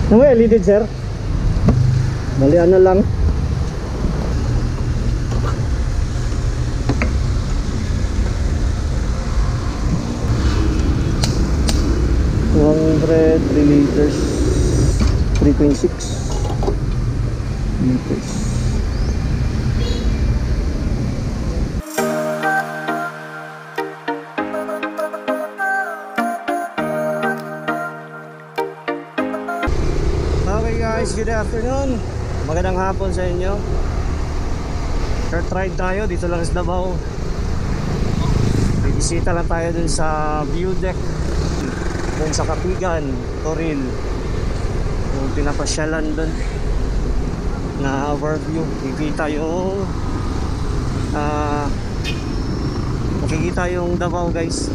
Ano may LED sir? Balian na lang. $100 3 liters 3.6 liters. Okay guys, good afternoon. Magandang hapon sa inyo. Short ride tayo dito lang sa Davao. Bibisita lang tayo dun sa view deck dun sa Katigan, Toril. Yung pinapasyalan dun na overview. Makikita yung makikita yung Davao guys.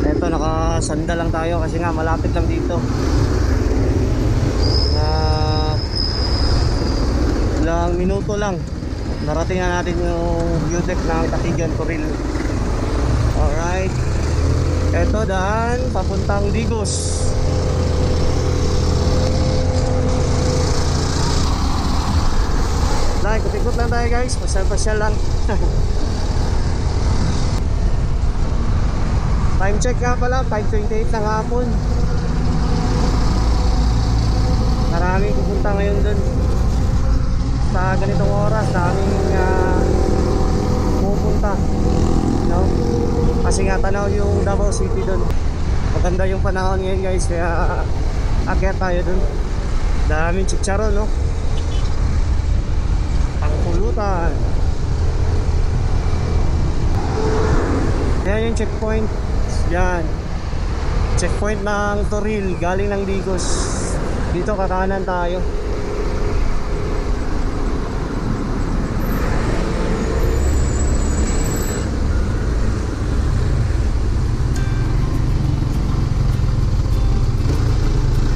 Eto, nakasanda lang tayo kasi nga malapit lang dito. Ilang minuto lang narating na natin yung view deck ng Katigan, Toril. Alright, eto daan papuntang Digos. Ikot-ikot lang tayo guys, pasyal-pasyal lang. Time check nga pala, 5:28 ng hapon. Maraming pupunta ngayon dun sa ganitong oras. Daming pupunta, no? Kasi nga tanaw yung Davao City dun. Maganda yung panahon ngayon guys, kaya akyat tayo dun. Daming chicharon, no? Pangpulutan. Ayan yung checkpoint. Yan, checkpoint ng Toril, galing ng Digos. Dito kakanan tayo.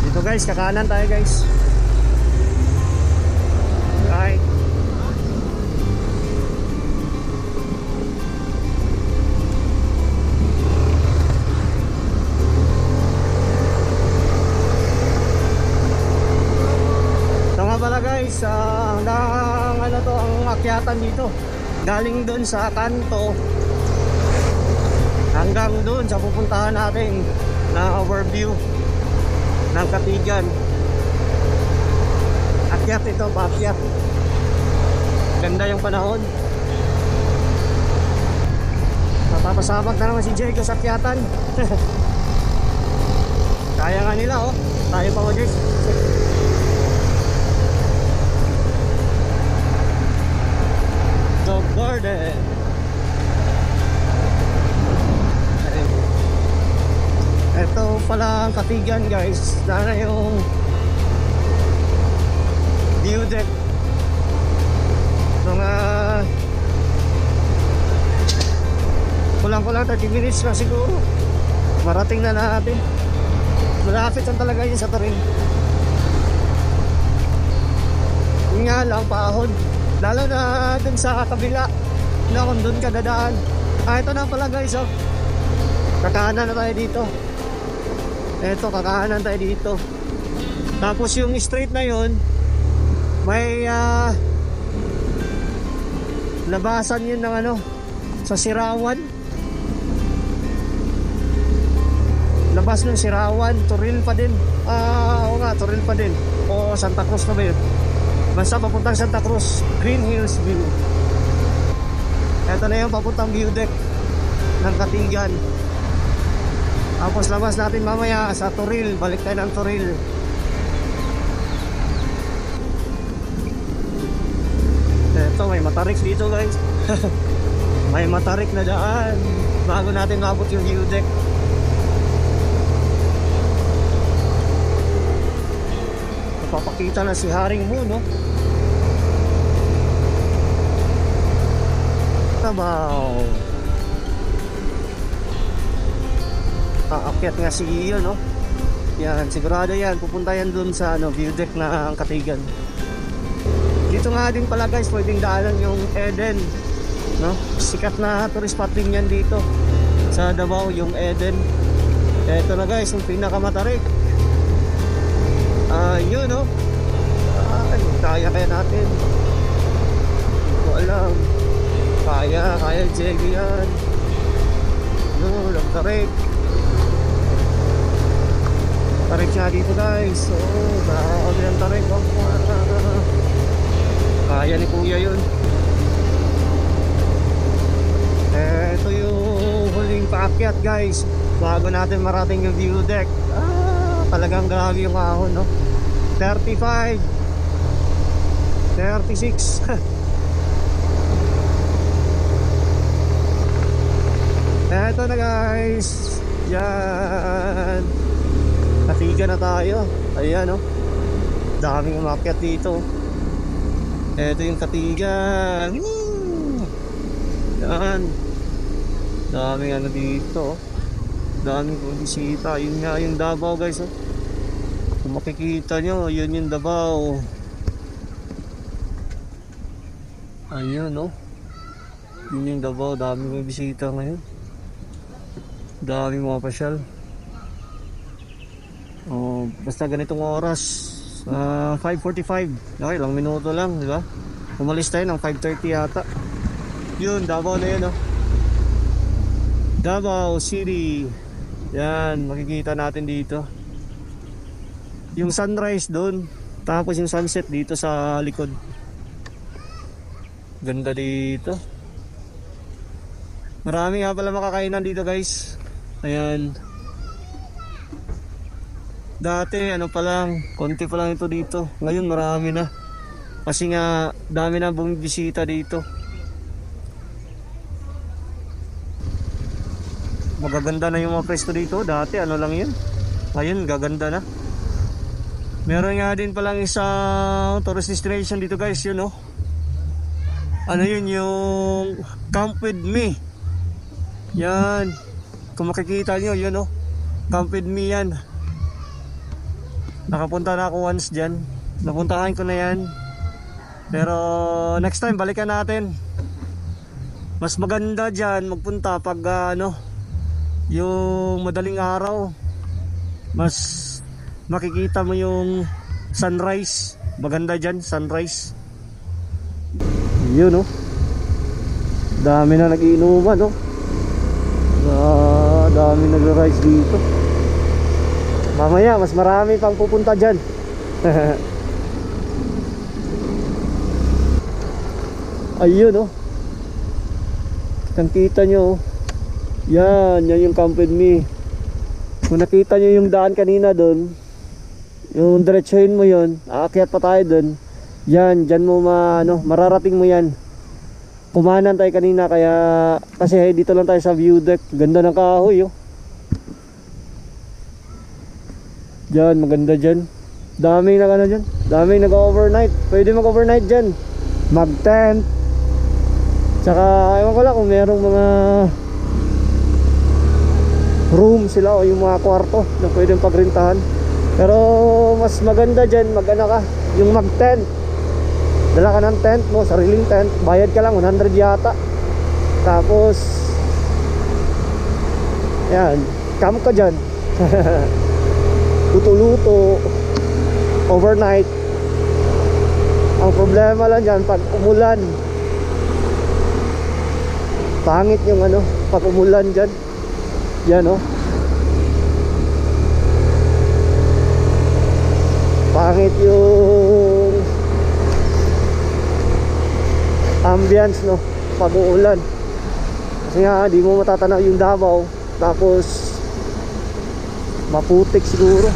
Dito guys, kakanan tayo guys. Right. Guys, hanggang ano to ang akyatan dito, galing dun sa kanto hanggang dun sa pupuntahan natin na overview ng Katigan. Akyat ito, paakyat. Ganda yung panahon. Napapasabak na naman si Jago sa akyatan. Kaya nga nila, oh. Tayo pa mo guys. Garden. Ito pala ang Katigan guys. Sana yung view deck. Mga kulang-kulang 30 minutes na siguro marating na natin. Malapit lang talaga yun sa Toril. Yun nga lang, paahon. Lalo na dun sa kabila na kung dun ka dadaan. Ito na pala guys, oh. Kakahanan na tayo dito. Ito, kakahanan tayo dito. Tapos yung straight na yun, may labasan yun ng ano, sa Sirawan. Labas ng Sirawan, Toril pa din. Oo nga, Toril pa din. O Santa Cruz na ba yun? Basta papuntang Santa Cruz, Green Hills View. Ito na yung papuntang view deck ng Katigan. Tapos labas natin mamaya sa Toril. Balik tayo ng Toril. Ito, may matarik dito guys. May matarik na daan bago natin mabot yung view deck. Papakita na si Haring Moon, no? Tabaw. Aakyat nga si Iyo, no? Yan, sigurado yan. Pupunta yan dun sa view deck na ang Katigan. Dito nga din pala guys, pwedeng daanan yung Eden, no? Sikat na tourist spot din yan dito sa Davao, yung Eden. Ito na guys, yung pinakamatarik. Yun no. Kaya natin. Hindi ko alam. Kaya Jeggy yan. No, lang tarik. Tarik siya dito guys. So, nakakabili ang tarik. Kaya ni kuya yun. Ito yung huling paakyat guys, bago natin marating yung view deck. Talagang grabe yung ahon no. 35 36 Eto na guys. Yan, Katigan na tayo. Ayan no, daming umakyat dito. Eto yung Katigan. Yan, daming ano dito, daming bisita. Yun nga yung Davao guys oh. Kung makikita nyo, yun yung Davao. Ayun no, yun yung Davao. Daming bisita ngayon, daming mga pasyal. Basta ganitong oras, 5:45. Okay, ilang minuto lang, di ba? Umalis tayo ng 5:30 yata. Yun, Davao na yun, no? Davao City. Yan, makikita natin dito yung sunrise doon, tapos yung sunset dito sa likod. Ganda dito. Marami nga pala makakainan dito guys. Ayan. Dati ano pa lang, konti pa lang ito dito. Ngayon marami na, kasi nga dami na bumibisita dito. Magaganda na yung mga pwesto dito. Dati ano lang yun, ngayon gaganda na. Meron nga din palang isang tourist destination dito guys, yun no. Ano yun, yung Camp With Me. Yan, kung makikita nyo yun no, Camp With Me yan. Nakapunta na ako once dyan, napuntahan ko na yan. Pero next time balikan natin. Mas maganda dyan magpunta pag ano, yung madaling araw. Mas makikita mo yung sunrise. Maganda dyan, sunrise. Yun no, dami na nag-iinuman no. Dami nag-rise dito. Mamaya mas marami pang pupunta dyan. Ayun no, kitang-kita nyo. Yan yung Camp With Me. Kung nakita nyo yung daan kanina doon, yung diretsuhin mo yun, aakyat pa tayo doon. Yan, dyan mo mararating mo yan. Kumanan tayo kanina, kaya kasi dito lang tayo sa view deck. Ganda ng kahoy oh. Dyan, maganda dyan. Daming dyan, daming nag-overnight. Pwede mag-overnight dyan, mag-tent. Tsaka ewan ko lang kung merong mga room sila o yung mga kwarto na pwedeng pagrintahan. Pero mas maganda dyan yung mag-tent. Dala ka ng tent mo, sariling tent. Bayad ka lang 100 yata. Tapos yan, camp ka dyan. Luto-luto overnight. Ang problema lang dyan, pag umulan, pangit yung pag umulan dyan. Yan oh, pangit yung ambience no pag uulan. Kasi nga di mo matatanaw yung Davao. Tapos maputik siguro.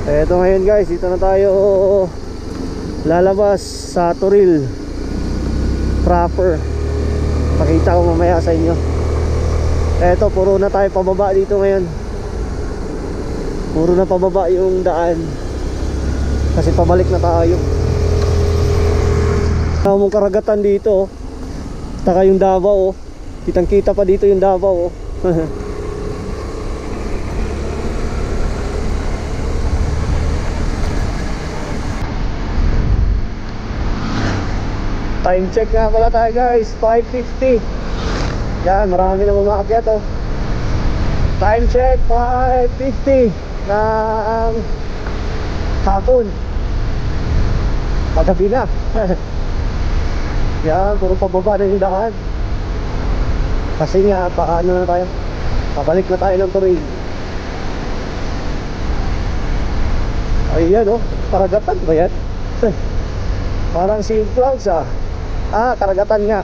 Eto ngayon guys, dito na tayo lalabas sa Toril proper. Pakita ko mamaya sa inyo. Eto, puro na tayo pababa dito ngayon. Puro na pababa yung daan, kasi pabalik na tayo. Mong karagatan dito, taka yung Davao, kitang kita pa dito yung Davao. Time check nga pala tayo guys, 5:50. Yan, marami na umaakyat oh. Time check, 5:50 ng hapon. Pagabi na. Yan, puro pababa na yung daan. Kasi nga, paano na tayo? Pabalik na tayo ng Toril. Ayan oh, karagatan ba yan? Parang si Plaza. Karagatan nga.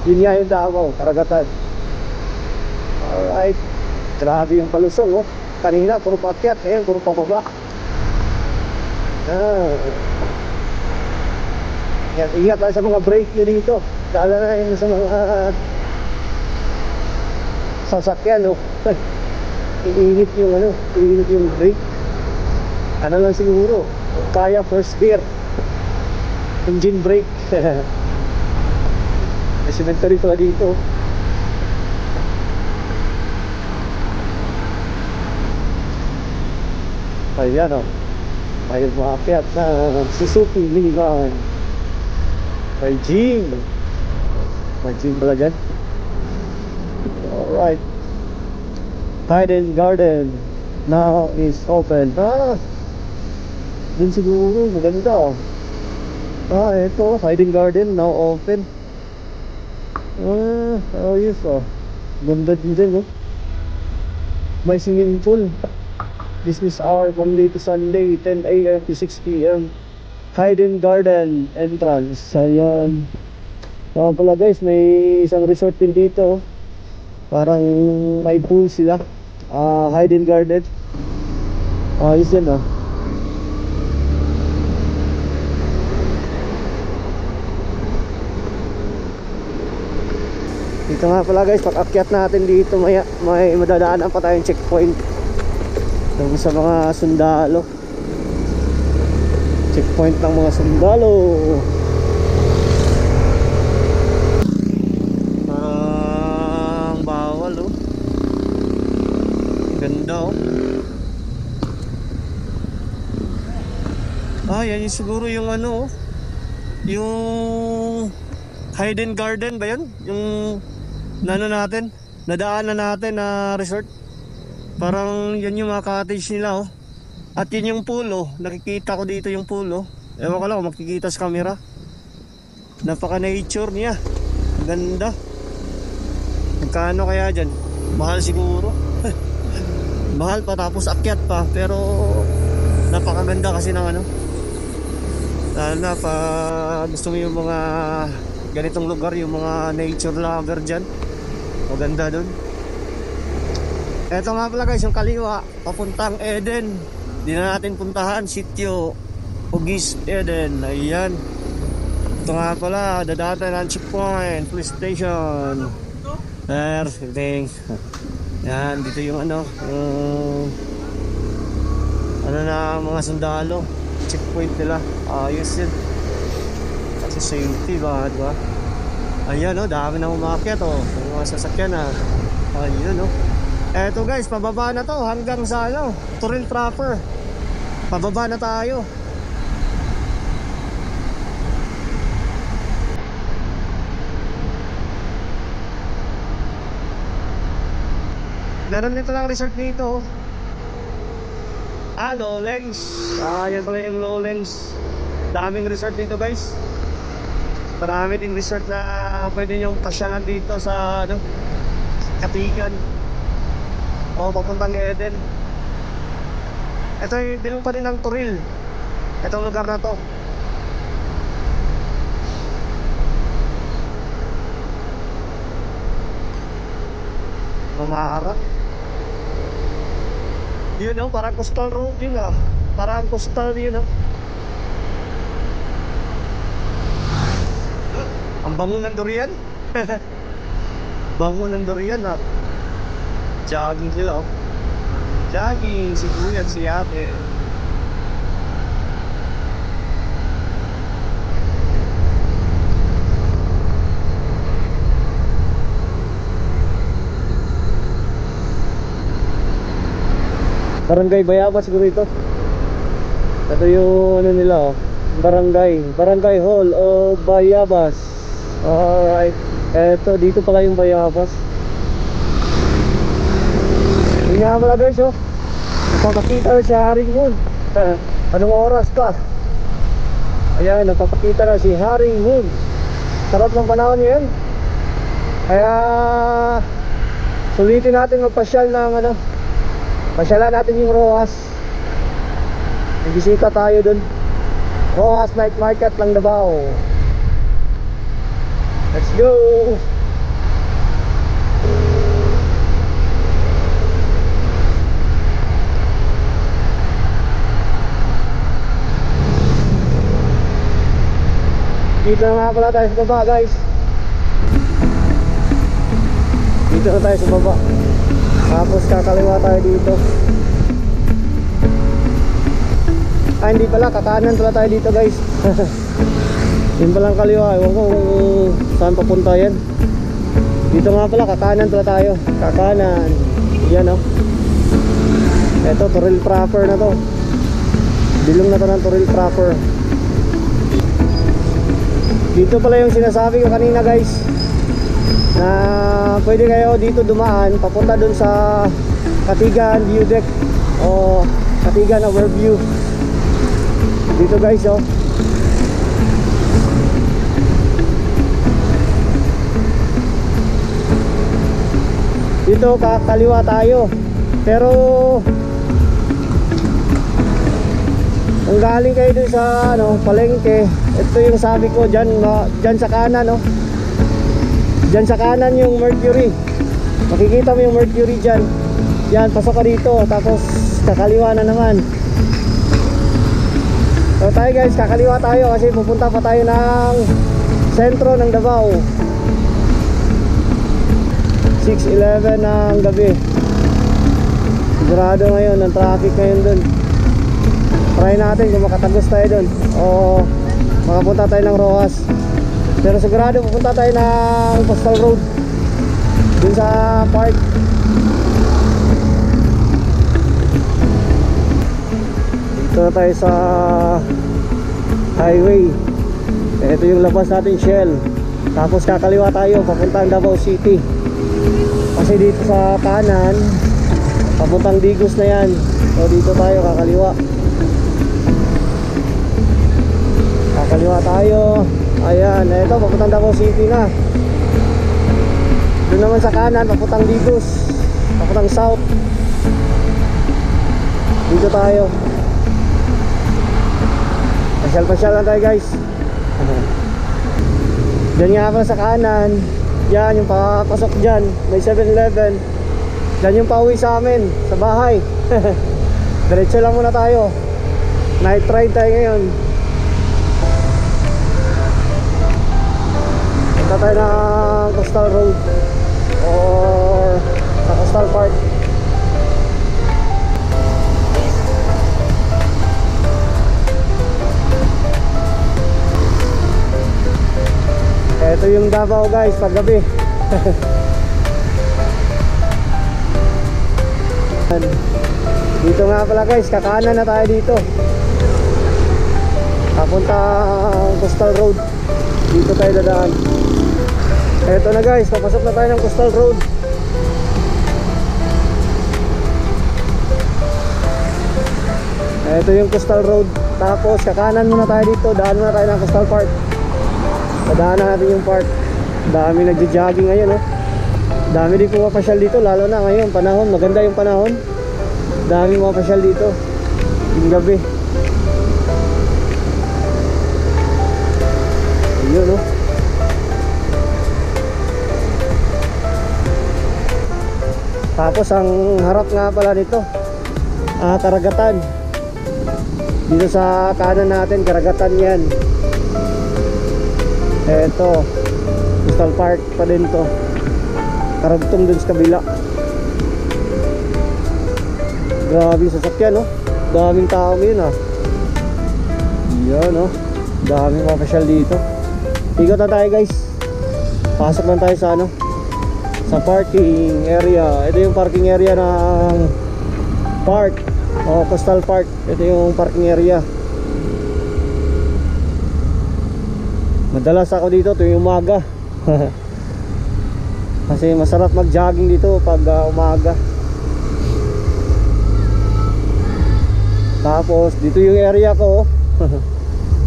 Yun nga yung Davao, karagatan. Alright. Grabe yung palusong oh. Kanina puro paakyat, ngayon puro pababa. Ingat tayo sa mga brake nyo dito. Lalo na yun sa mga sasakyan oh. Iinit yung brake. Ano lang siguro, kaya first gear, engine brake. May cemetery pala dito. Ayan o, may maakyat na Suzuki minivan. May gym pala dyan. Alright. Hayden Garden now is open. Dun siguro, maganda oh. Ito, Hayden Garden now open. Yes oh. Ganda din oh. May swimming pool. Business hour Monday to Sunday, 10 AM to 6 PM. Hayden Garden entrance. Ayan. Pala guys, may isang resort din dito. Parang may pool sila. Hayden Garden. Ayos yan ah. Dito nga pala guys, pag-akyat natin dito may madadaanan pa tayong checkpoint doon sa mga sundalo. Checkpoint ng mga sundalo. Parang bawal oh. Ganda oh. Yan yung siguro yung ano oh. Yung Hayden Garden ba yun? Yung nadaanan natin na resort. Parang yan yung mga cottage nila oh. At yun yung pool oh. Nakikita ko dito yung pool oh. Ewan ko lang kung makikita sa camera. Napaka nature niya. Ganda. Magkano kaya dyan? Mahal siguro. Mahal pa tapos akyat pa. Pero napakaganda kasi ng ano. Lalo na pa gusto mo yung mga ganitong lugar, yung mga nature lover dyan. Maganda dun. Eto nga pala guys, yung kaliwa papuntang Eden. Di na natin puntahan, sitio Ugis Eden. Ayan. Ito nga pala, dadaan ng checkpoint, police station. Everything. Yan, dito yung ano na mga sundalo. Checkpoint nila. Ayos yun. Kasi safety ba, diba? Ayan o, dami na umakyat o. Yung mga sasakyan na. Ayun o. Eto guys, pababa na to hanggang sa ano, Toril proper. Pababa na tayo. Meron dito lang resort dito. Lowlands. Yan pala yung Lowlands. Daming resort dito guys. Marami din resort na pwede nyong pasyalan dito sa ano, Katigan. Papuntang Eden. Ito yung dilong pa rin ng Toril. Itong lugar na to. Mamaharap. Yun o, parang coastal road yun ah. Parang coastal yun ah. Ang bango ng durian. Bango ng durian ah. Jogging sila oh. Jogging, si kuya, si ate. Barangay Bayabas siguro ito. Ito yung ano nila oh. Barangay Hall of Bayabas. Alright. Eto, dito pala yung Bayabas. Yun nga pala guys, oh. Napapakita na si Haring Moon. Anong oras ka? Ayan, napapakita na si Haring Moon. Sarap ng panahon yun. Kaya sulitin natin magpasyal ng ano, pasyalan natin yung Rojas. Nagbisita tayo dun. Rojas Night Market lang Davao. Let's go! Dito na nga pala tayo sa baba guys. Dito na tayo sa baba. Tapos kakaliwa tayo dito. Hindi pala, kakanan pala tayo dito guys. Yun palang kaliwa. Ewan ko kung saan papunta yan. Dito nga pala, kakanan pala tayo. Kakanan. Yan, oh. Eto, Toril proper na to. Bilong na to ng Toril proper. Dito pala yung sinasabi ko kanina guys, na pwede kayo dito dumaan papunta dun sa Katigan View Deck o Katigan Overview. Dito guys, oh. Dito kakaliwa tayo. Pero kung galing kayo dun sa ano, palengke, ito yung sabi ko dyan, dyan sa kanan, no? Dyan sa kanan yung Mercury. Makikita mo yung Mercury dyan. Yan, pasok ka dito. Tapos kakaliwa na naman. So tayo guys, kakaliwa tayo kasi pupunta pa tayo ng sentro ng Davao. 6:11 ng gabi. Sigurado ngayon ang traffic ngayon dun. Try natin kung makatagos tayo dun o makapunta tayo ng Rojas. Pero sigurado pupunta tayo ng Coastal Road dun sa park. Dito na tayo sa highway. Ito yung labas natin, Shell. Tapos kakaliwa tayo papuntang Davao City. Kasi dito sa kanan papuntang Digos na yan. So dito tayo kakaliwa. Kakaliwa tayo. Ayan, ito papuntang Davao City na. Doon naman sa kanan papuntang Digos, papuntang South. Dito tayo. Pasyal-pasyal lang tayo guys. Diyan nga pala sa kanan. Yan yung papasok dyan. May 7-Eleven. Diyan yung pauwi sa amin, sa bahay. Diretso lang muna tayo. Night ride tayo ngayon. Punta tayo ng Coastal Road or sa Coastal Park. Ito yung Davao guys paggabi. Dito nga pala guys, kakanan na tayo dito. Papunta Coastal Road. Dito tayo dadaan. Ito na guys, papasok na tayo ng Coastal Road. Ito yung Coastal Road. Tapos kakanan muna tayo dito. Daan muna tayo ng Coastal Park. Padaanan natin yung park. Dami nagja-jogging ngayon, oh. Dami din pumapasyal dito, lalo na ngayon panahon, maganda yung panahon. Dami pumapasyal dito yung gabi. Ayun, oh. Tapos ang harap nga pala nito, karagatan. Dito sa kanan natin, karagatan yan. Eto, Coastal Park pa din to. Karagtong dun sa kabila. Grabe sasakyan, no? Daming tao ngayon, ah. Yan, no? Daming mapasyal dito. Ikot na tayo, guys. Pasok lang tayo sa ano, sa parking area. Ito yung parking area ng park o Coastal Park. Ito yung parking area. Madalas ako dito tuwing umaga. Kasi masarap mag-jogging dito pag umaga. Tapos dito yung area ko.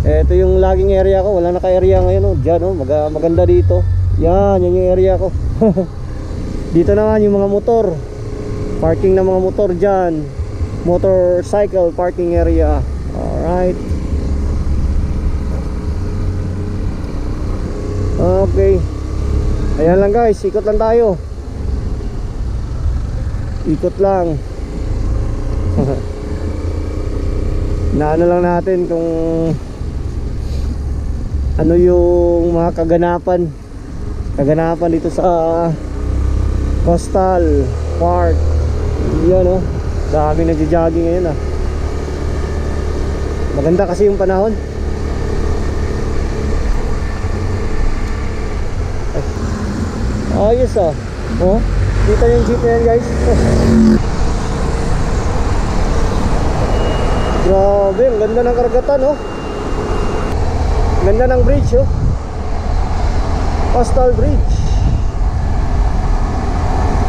Ito yung laging area ko. Wala naka-area ngayon, oh. Diyan, oh. Maganda dito. Yan yung area ko. Dito naman yung mga motor. Parking ng mga motor dyan. Motorcycle parking area. Alright. Okay. Ayan lang guys, ikot lang tayo. Ikot lang. Naano lang natin kung ano yung mga kaganapan dito sa Coastal Park. Yan, oh. Dami nagja-jogging ngayon, ah. Maganda kasi yung panahon. Ayos, ah. Oh, kita yung jeep na yan guys. Grabe, ang ganda ng karagatan, oh. Ganda ng bridge, oh. Coastal Bridge.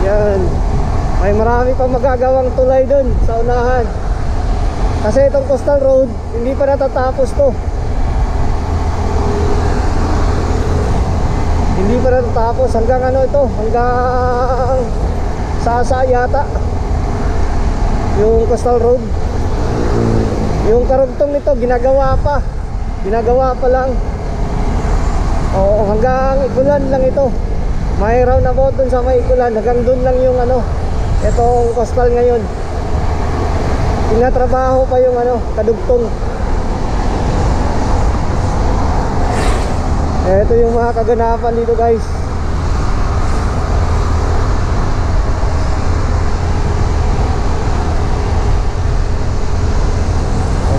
Yan. May marami pang magagawang tulay dun sa unahan. Kasi itong Coastal Road, hindi pa natatapos to. Hindi pa natatapos. Hanggang ano ito? Hanggang Sasa yata yung Coastal Road. Yung karugtong nito ginagawa pa. Ginagawa pa lang. Oo, hanggang Ikulan lang ito. May roundabout dun sa may Ikulan. Hanggang dun lang yung ano, itong coastal ngayon. Tinatrabaho pa yung ano, kadugtong. Ito yung mga kaganapan dito guys.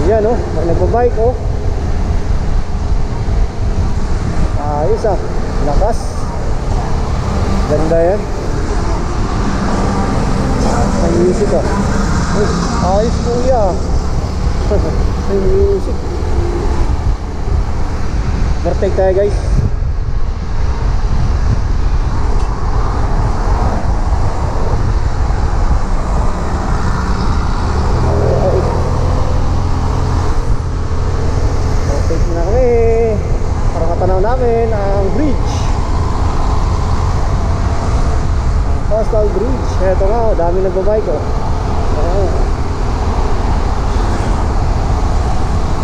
Ayan, oh, may nagbabike, oh. Ayos, ah. Lakas. Ganda yan. May music, ah. Ayos, kuya. May music. Overtake tayo guys. Overtake na kami para matanaw namin ang bridge, ang Coastal Bridge. Eto nga, oh, dami nagbabike, oh.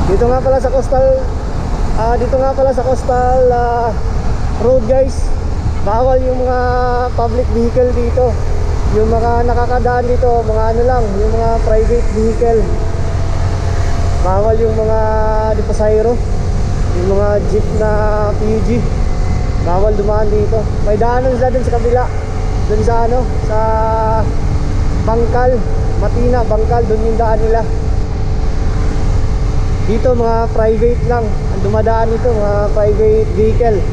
Dito nga pala sa Coastal Road guys, bawal yung mga public vehicle dito. Yung mga nakakadaan dito, mga ano lang, yung mga private vehicle. Bawal yung mga pasahero, yung mga jeep na PUG. Bawal dumaan dito. May daanan sila dun sa kabila, dun sa ano, sa Bangkal, Matina, Bangkal, dun yung daan nila. Dito mga private lang ang dumadaan dito, mga private vehicle.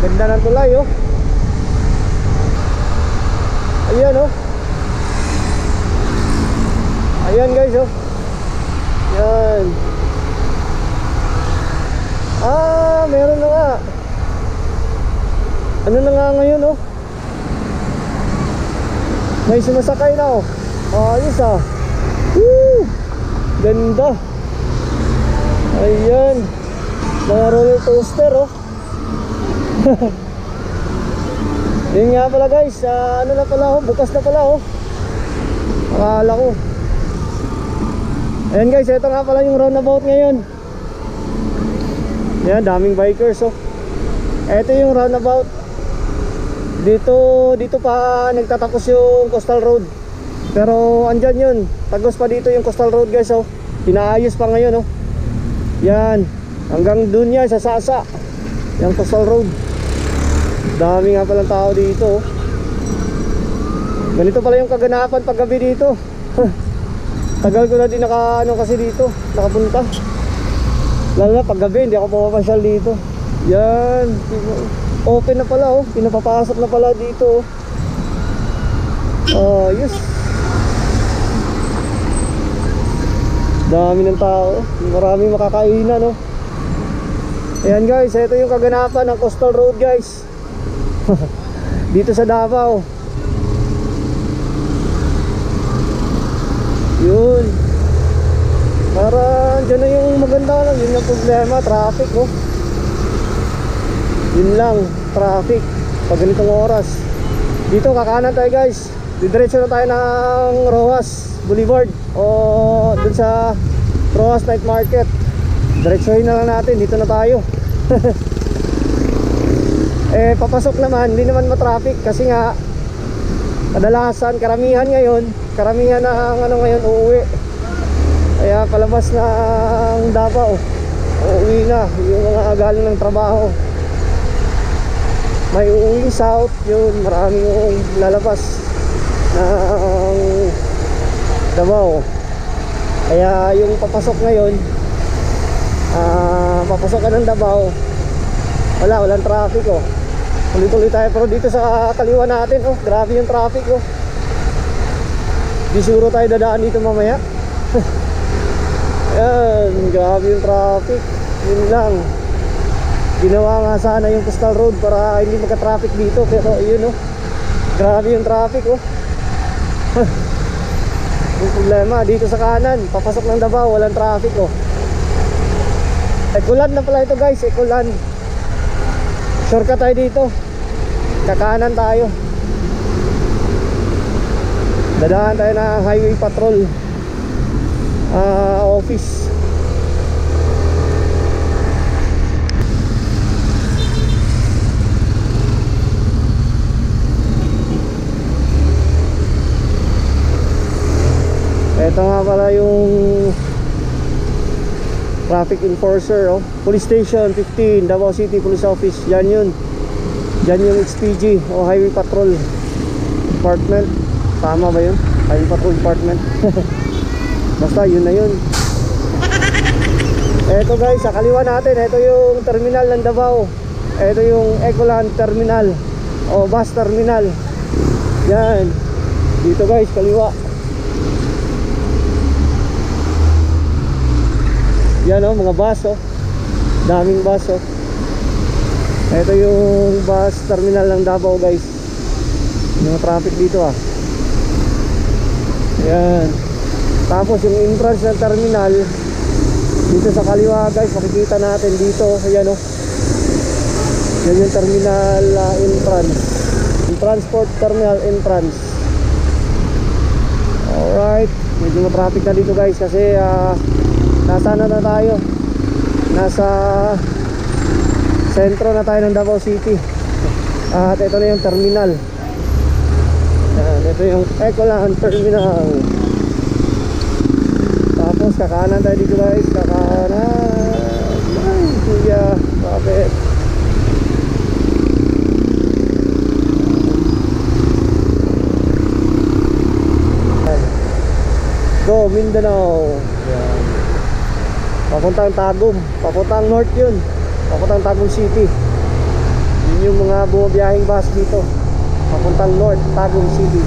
Ganda ng tulay, oh. Ayan, oh. Ayan guys, oh. Yan. Meron na nga. Ano na nga ngayon, oh. May sumasakay na, oh. Ayos, ah. Woo! Ganda. Ayan. Mga roller coaster, oh. Yun nga pala guys, ano na pala, oh, bukas na pala, oh. Akala ko. Ayan guys, ito nga pala yung roundabout ngayon. Ayan, daming bikers, oh. Ito yung roundabout. Dito pa nagtatapos yung Coastal Road. Pero andyan yun, tagos pa dito yung Coastal Road guys, oh. Pinaayos pa ngayon, oh. Yan, hanggang dun yan sa Sasa, yung Coastal Road. Dami nga palang tao dito, oh. Ganito pala yung kaganapan pag gabi dito. Tagal ko na din kasi dito nakapunta. Lalo na pag gabi, hindi ako pumapasyal dito. Yan, open na pala, oh. Pinapapasok na pala dito, oh. Yes. Dami ng tao, maraming makakainan, no? Ayan guys, ito yung kaganapan ng Coastal Road guys. dito sa Davao. Yun. Para dyan na yung maganda lang. Yun yung problema, traffic oh. Yun lang, traffic pag ganitong oras. Dito kakanan tayo guys. Didiretso na tayo ng Rojas Boulevard o dun sa Rojas Night Market. Diretsohin na lang natin, dito na tayo. Eh papasok naman, hindi naman matraffic kasi nga kadalasan, karamihan ngayon ng ano ngayon uuwi. Kaya palabas ng Davao, uuwi na yung mga galing ng trabaho. May uuwing south, yun, marami yung lalabas ng Davao. Kaya yung papasok ngayon, papasok ka ng Davao, walang traffic oh. Tuloy-tuloy tayo, pero dito sa kaliwa natin oh, grabe yung traffic oh. Di siguro tayo dadaan dito mamaya. Yan, grabe yung traffic. Yun lang. Ginawa nga sana yung coastal road para hindi magka-traffic dito, pero yun oh, grabe yung traffic oh. Yung problema dito sa kanan, papasok ng Davao, walang traffic oh. Ekulan na pala ito guys, Ekulan. Shortcut tayo dito, kakanan tayo, dadaan tayo ng highway patrol office. Ito nga pala yung traffic enforcer oh. Police Station 15, Davao City Police Office. Yan yun. Yan yung HPG o Highway Patrol Department. Tama ba yun? Highway Patrol Department. Basta yun na yun. Eto guys, sa kaliwa natin, ito yung terminal ng Davao. Ito yung Ekulan Terminal o bus terminal. Yan. Dito guys, kaliwa. Yan oh, mga bus oh. Daming bus oh. Ito yung bus terminal ng Davao guys. Yung traffic dito ah. Yan. Tapos yung entrance ng terminal dito sa kaliwa guys, makikita natin dito. Ayan oh. Yan yung terminal entrance. Yung transport terminal entrance. Alright. Medyo matraffic na dito guys kasi nasa na tayo, nasa sentro na tayo ng Davao City. At ito na yung terminal. Yan, ito yung Ekulan Terminal. Tapos kakanan tayo dito guys, kakanan. Ay kuya, bakit? Go Mindanao. Yan. Papuntang Tagum, papuntang North yun, papuntang Tagum City. Yun yung mga bumabiyahing bus dito, papuntang North, Tagum City.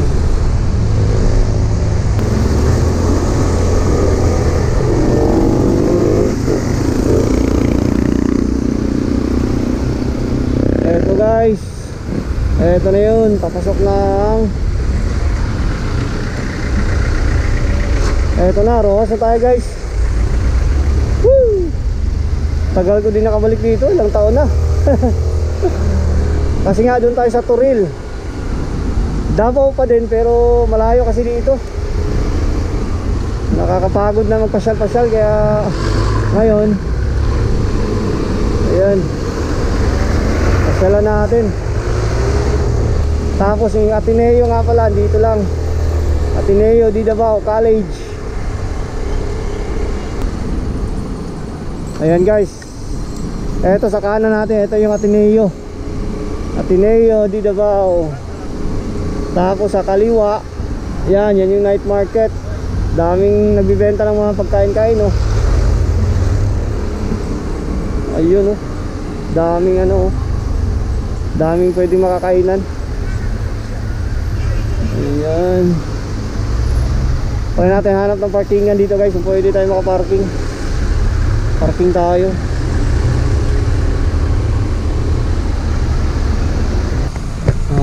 Eto guys, eto na yun, papasok ng eto na, Rojas na tayo guys. Tagal ko din nakabalik dito, ilang taon na. Kasi nga doon tayo sa Turil, Davao pa din pero malayo kasi dito. Nakakapagod na magpasyal-pasyal kaya ngayon ayan, pasyalan natin. Tapos yung Ateneo nga pala, dito lang, Ateneo di Davao College. Ayan guys, eto sa kanan natin, ito yung Ateneo, Ateneo di Davao. Tapos sa kaliwa, yan yung night market. Daming nagbibenta ng mga pagkain-kain oh. Ayun oh, daming ano oh, daming pwedeng makakainan. Ayan. Pwede natin hanap ng parkingan dito guys, kung pwede tayo makaparking. Parking tayo.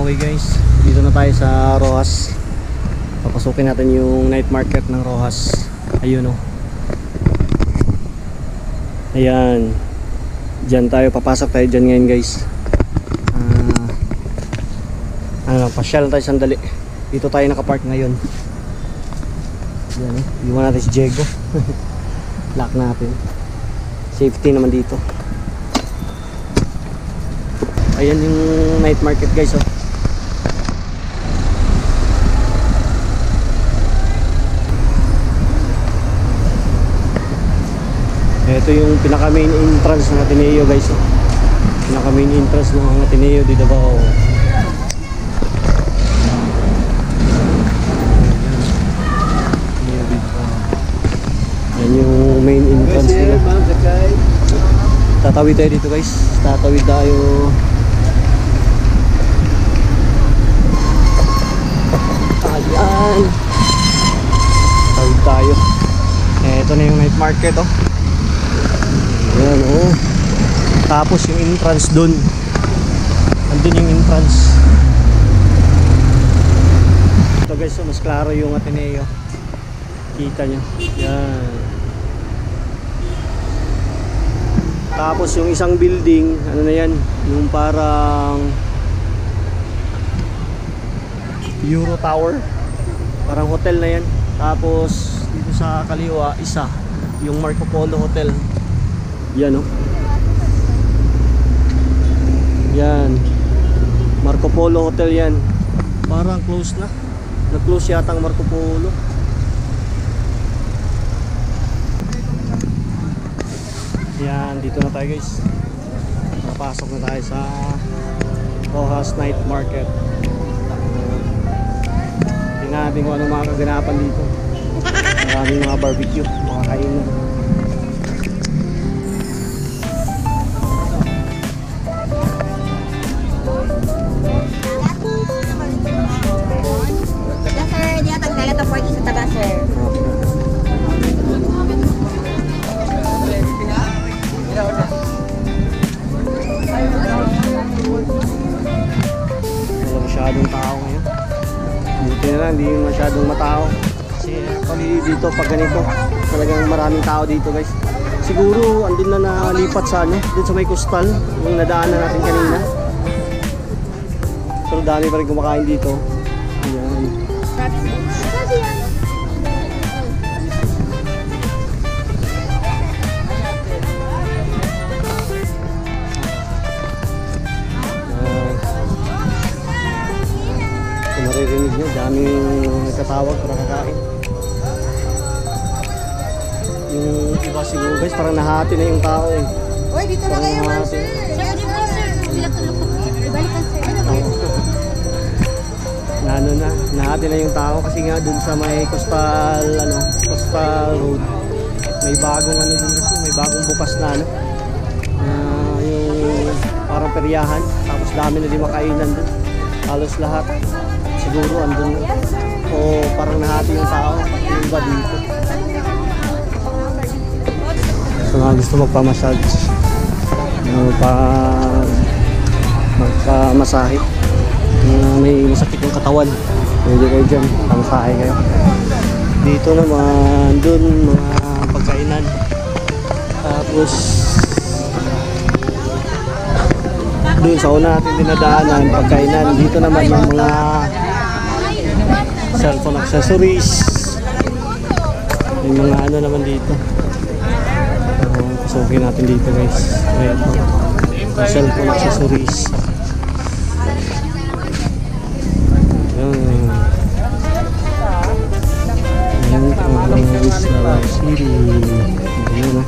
Okay guys, dito na tayo sa Roxas. Papasukin natin yung night market ng Roxas. Ayun oh. Ayan. Diyan tayo, papasok tayo dyan ngayon guys. Pasyal tayo sandali. Dito tayo nakapark ngayon. Ayan, iwan natin si Diego. Lock natin. Safety naman dito. Ayan yung night market guys oh. Ito yung pinaka main entrance ng Ateneo guys oh. Pinaka main entrance ng Ateneo di Davao. Yan yung main entrance nila. Tatawid tayo dito guys. Tatawid tayo. Ayan. Tatawid tayo. Ito na yung night market oh. Ayan oh. Tapos yung entrance dun. Andun yung entrance. Ito guys oh, mas klaro yung Ateneo. Kita nyo. Yan. Tapos yung isang building, ano na yan, yung parang Euro Tower, parang hotel na yan. Tapos dito sa kaliwa, isa, yung Marco Polo Hotel. Yan oh. Yan, Marco Polo Hotel yan. Parang close na. Nag-close yata ang Marco Polo. Yan, dito na tayo guys. Napasok na tayo sa Roxas Night Market. Tingnan natin kung anong mga kaganapan dito. Maraming mga barbecue, mga kainan. Sir, di atang nalat ang 40 sa taga sir. Wala masyadong tao ngayon. Buti na lang, hindi masyadong matao. Kasi actually dito pag ganito, talagang maraming tao dito guys. Siguro andun na nalipat sa ano, dun sa may coastal, yung nadaanan natin kanina. Pero dami pa rin kumakain dito. Ayan. Maririnig nyo, daming nagtatawag para kakain. Yung iba siguro guys, parang nahati na yung tao eh. Uy, dito na kayo man sir. Sir, di ba sir? Ibalikan sir. Ano na, nahati na yung tao kasi nga dun sa may coastal, ano, coastal road. May bagong ano dun kasi, may bagong bukas na ano. Yung parang peryahan, tapos dami na din makainan dun. Halos lahat. Siguro andun o parang nahati yung tao yung iba dito. So mga gusto magpamassage, magpamasahe, may masakit yung katawan, pwede kayo dyan, pamasahe kayo. Dito naman dun mga pagkainan. Tapos dun sa una natin dinadaanan pagkainan, dito naman yung mga cellphone accessories. May mga ano naman dito. Pasukin natin dito guys. Ayan, cellphone accessories. Ayan. Ayan ang Rizal City. Ayan na.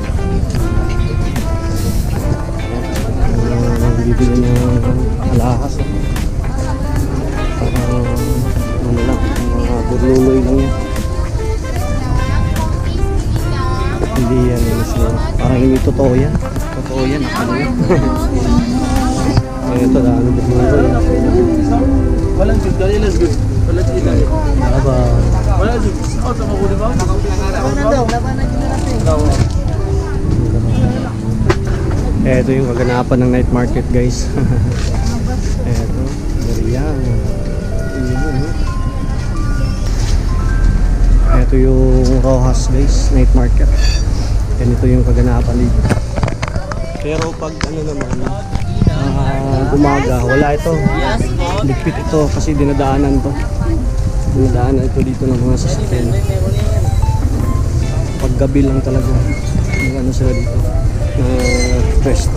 Bibili ng alahas. Ano lang, mga burluloy lang yan. Hindi yan, parang hindi totoo yan. Totoo yan, ano yan. Ito na, ano burluloy. Walang good, dali lang good. Walang ilan. Aba. Walang good. Oh, tama ko diba? Ito yung kaganapan ng night market guys. Ito, Mariang. Ito yung Rojas guys, night market. Ganito yung kaganapan dito. Pero pag ano naman, umaga, wala ito. Ligpit ito kasi dinadaanan to. Dinadaanan ito dito ng mga sasakyan. Pag gabi lang talaga, ano sila dito, na pwesto.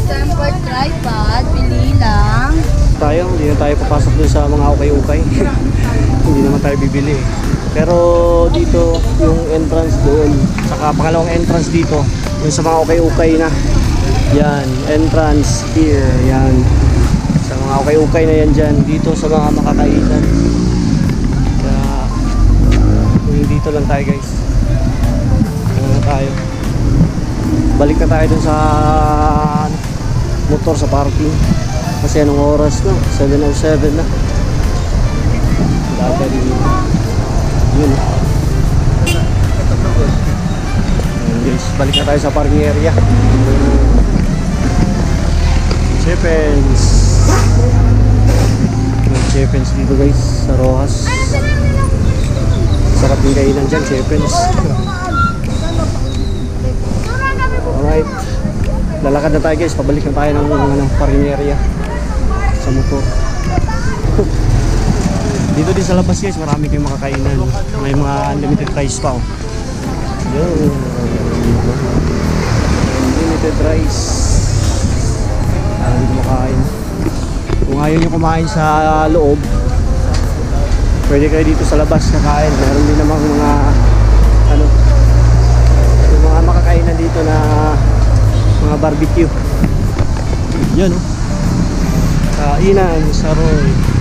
Tempered tripod, pili lang. Hindi na tayo papasok dun sa mga ukay-ukay. Hindi naman tayo bibili. Pero dito, yung entrance doon, saka pangalawang entrance dito, yung sa mga ukay-ukay na. Yan, entrance here, yan. Sa mga ukay-ukay na yan dyan, dito sa mga makakainan. Kaya, dito lang tayo guys. Ano na tayo. Balik na tayo dun sa motor sa parking. Kasi anong oras na? 7:07 na. Dati rin yun. Ayan guys, balik na tayo sa parking area. Chepens. May Chepens dito guys, sa Rojas. Sarap yung kainan dyan, Chepens. Alright, lalakad na tayo guys, pabalik na tayo ng parking area sa motor. Dito din sa labas guys, marami kayong makakainan. May mga unlimited price pa oh. Yun, unlimited rice. Hindi makain. Kung ayaw nyo kumain sa loob, pwede kayo dito sa labas nakain. Meron din namang mga ano, yung mga makakainan dito na mga barbecue. Yan oh. Kainan sa Roy.